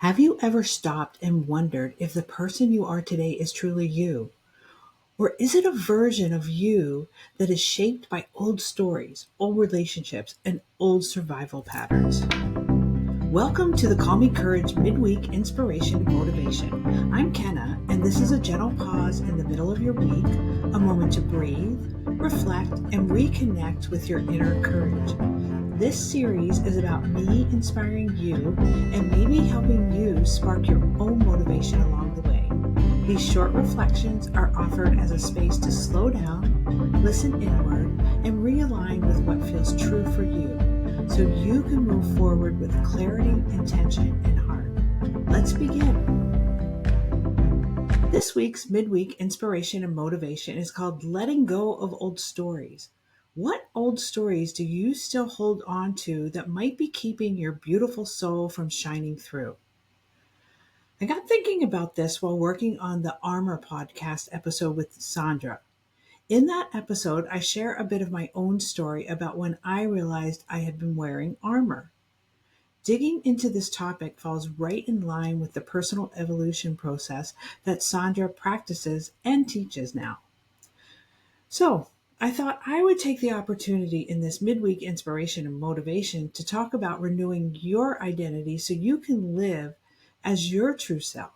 Have you ever stopped and wondered if the person you are today is truly you? Or is it a version of you that is shaped by old stories, old relationships, and old survival patterns? Welcome to the Call Me Courage Midweek Inspiration and Motivation. I'm Kenna, and this is a gentle pause in the middle of your week, a moment to breathe, reflect, and reconnect with your inner courage. This series is about me inspiring you and maybe helping you spark your own motivation along the way. These short reflections are offered as a space to slow down, listen inward, and realign with what feels true for you so you can move forward with clarity, intention, and heart. Let's begin. This week's midweek inspiration and motivation is called Letting Go of Old Stories. What old stories do you still hold on to that might be keeping your beautiful soul from shining through? I got thinking about this while working on the Armor podcast episode with Sandra. In that episode, I share a bit of my own story about when I realized I had been wearing armor. Digging into this topic falls right in line with the personal evolution process that Sandra practices and teaches now. So, I thought I would take the opportunity in this midweek inspiration and motivation to talk about renewing your identity so you can live as your true self.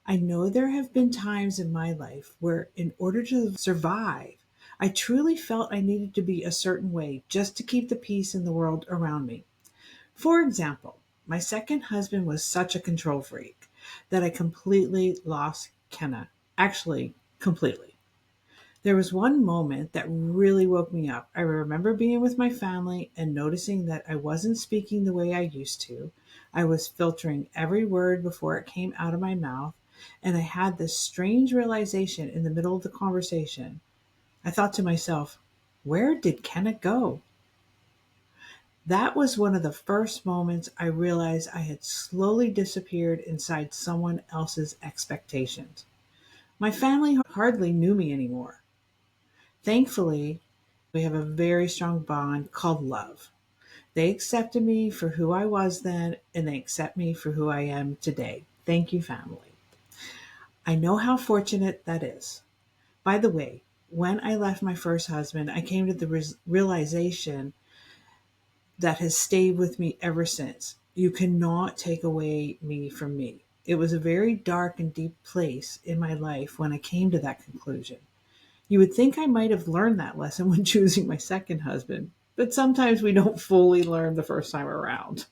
I know there have been times in my life where, in order to survive, I truly felt I needed to be a certain way just to keep the peace in the world around me. For example, my second husband was such a control freak that I completely lost Kenna. Actually, completely. There was one moment that really woke me up. I remember being with my family and noticing that I wasn't speaking the way I used to. I was filtering every word before it came out of my mouth, and I had this strange realization in the middle of the conversation. I thought to myself, where did Kenna go? That was one of the first moments I realized I had slowly disappeared inside someone else's expectations. My family hardly knew me anymore. Thankfully, we have a very strong bond called love. They accepted me for who I was then, and they accept me for who I am today. Thank you, family. I know how fortunate that is. By the way, when I left my first husband, I came to the realization that has stayed with me ever since. You cannot take away me from me. It was a very dark and deep place in my life when I came to that conclusion. You would think I might have learned that lesson when choosing my second husband, but sometimes we don't fully learn the first time around.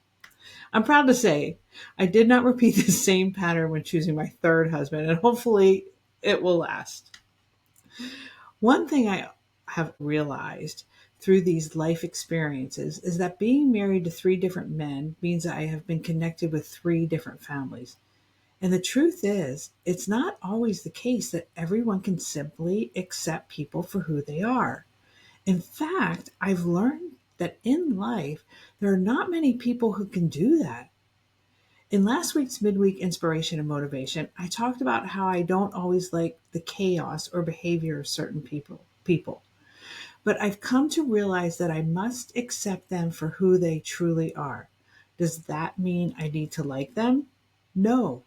I'm proud to say I did not repeat the same pattern when choosing my third husband, and hopefully it will last. One thing I have realized through these life experiences is that being married to three different men means that I have been connected with three different families. And the truth is, it's not always the case that everyone can simply accept people for who they are. In fact, I've learned that in life, there are not many people who can do that. In last week's midweek inspiration and motivation, I talked about how I don't always like the chaos or behavior of certain people. But I've come to realize that I must accept them for who they truly are. Does that mean I need to like them? No.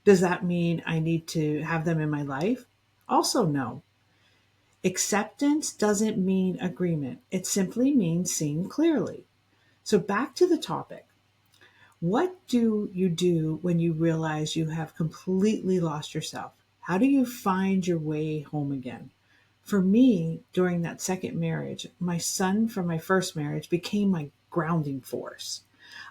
Does that mean I need to have them in my life? Also, no. Acceptance doesn't mean agreement. It simply means seeing clearly. So back to the topic. What do you do when you realize you have completely lost yourself? How do you find your way home again? For me, during that second marriage, my son from my first marriage became my grounding force.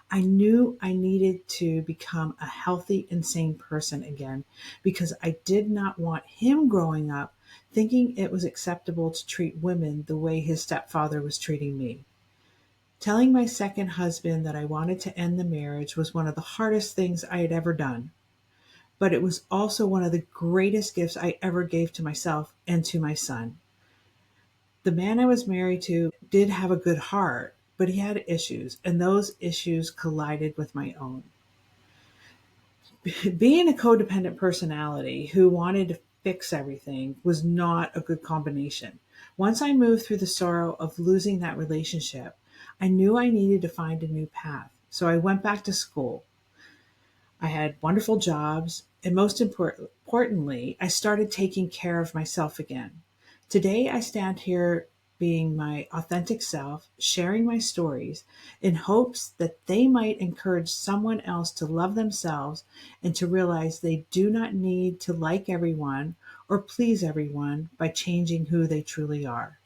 I knew I needed to become a healthy and sane person again because I did not want him growing up thinking it was acceptable to treat women the way his stepfather was treating me. Telling my second husband that I wanted to end the marriage was one of the hardest things I had ever done, but it was also one of the greatest gifts I ever gave to myself and to my son. The man I was married to did have a good heart, but he had issues, and those issues collided with my own. Being a codependent personality who wanted to fix everything was not a good combination. Once I moved through the sorrow of losing that relationship, I knew I needed to find a new path. So I went back to school. I had wonderful jobs, and most importantly, I started taking care of myself again. Today, I stand here being my authentic self, sharing my stories in hopes that they might encourage someone else to love themselves and to realize they do not need to like everyone or please everyone by changing who they truly are.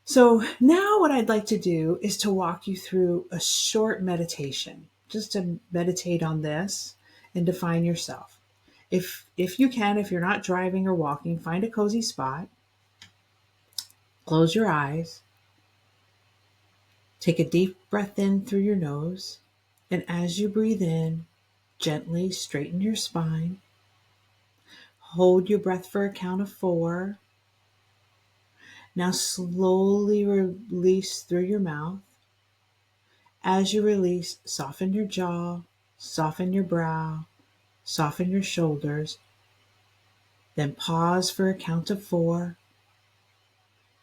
So now what I'd like to do is to walk you through a short meditation, just to meditate on this and define yourself. If you can, if you're not driving or walking, find a cozy spot, close your eyes, take a deep breath in through your nose, and as you breathe in, gently straighten your spine. Hold your breath for a count of 4. Now slowly release through your mouth. As you release, soften your jaw, soften your brow, soften your shoulders. Then pause for a count of 4.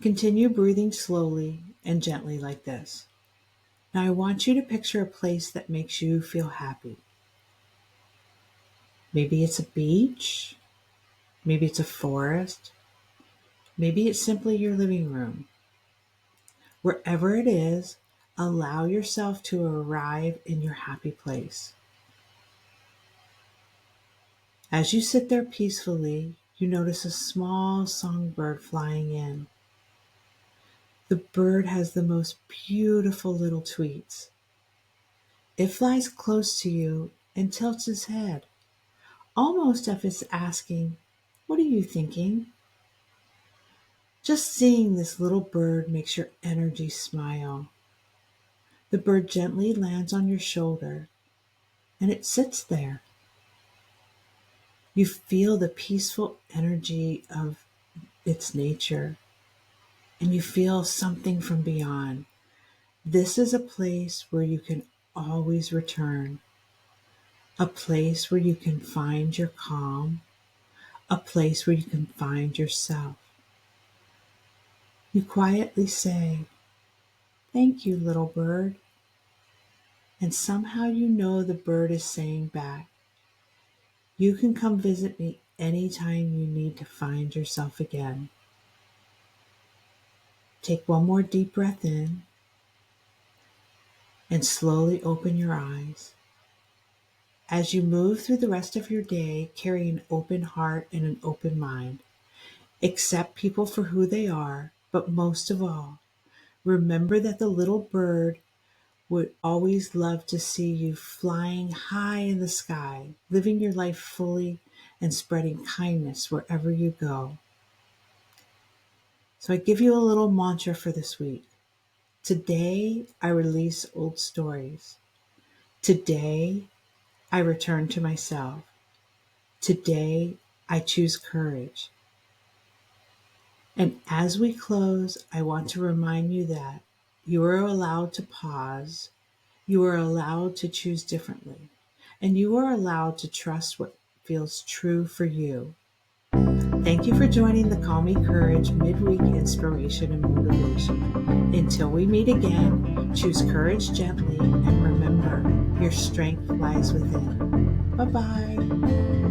Continue breathing slowly and gently like this. Now I want you to picture a place that makes you feel happy. Maybe it's a beach, maybe it's a forest, maybe it's simply your living room. Wherever it is, allow yourself to arrive in your happy place. As you sit there peacefully, you notice a small songbird flying in. The bird has the most beautiful little tweets. It flies close to you and tilts its head, almost as if it's asking, "What are you thinking?" Just seeing this little bird makes your energy smile. The bird gently lands on your shoulder and it sits there. You feel the peaceful energy of its nature and you feel something from beyond. This is a place where you can always return, a place where you can find your calm, a place where you can find yourself. You quietly say, "Thank you, little bird." And somehow you know the bird is saying back, "You can come visit me anytime you need to find yourself again." Take one more deep breath in and slowly open your eyes. As you move through the rest of your day, carry an open heart and an open mind. Accept people for who they are, but most of all, remember that the little bird would always love to see you flying high in the sky, living your life fully and spreading kindness wherever you go. So I give you a little mantra for this week. Today, I release old stories. Today, I return to myself. Today, I choose courage. And as we close, I want to remind you that you are allowed to pause, you are allowed to choose differently, and you are allowed to trust what feels true for you. Thank you for joining the Call Me Courage midweek inspiration and motivation. Until we meet again, choose courage gently and remember your strength lies within. Bye-bye.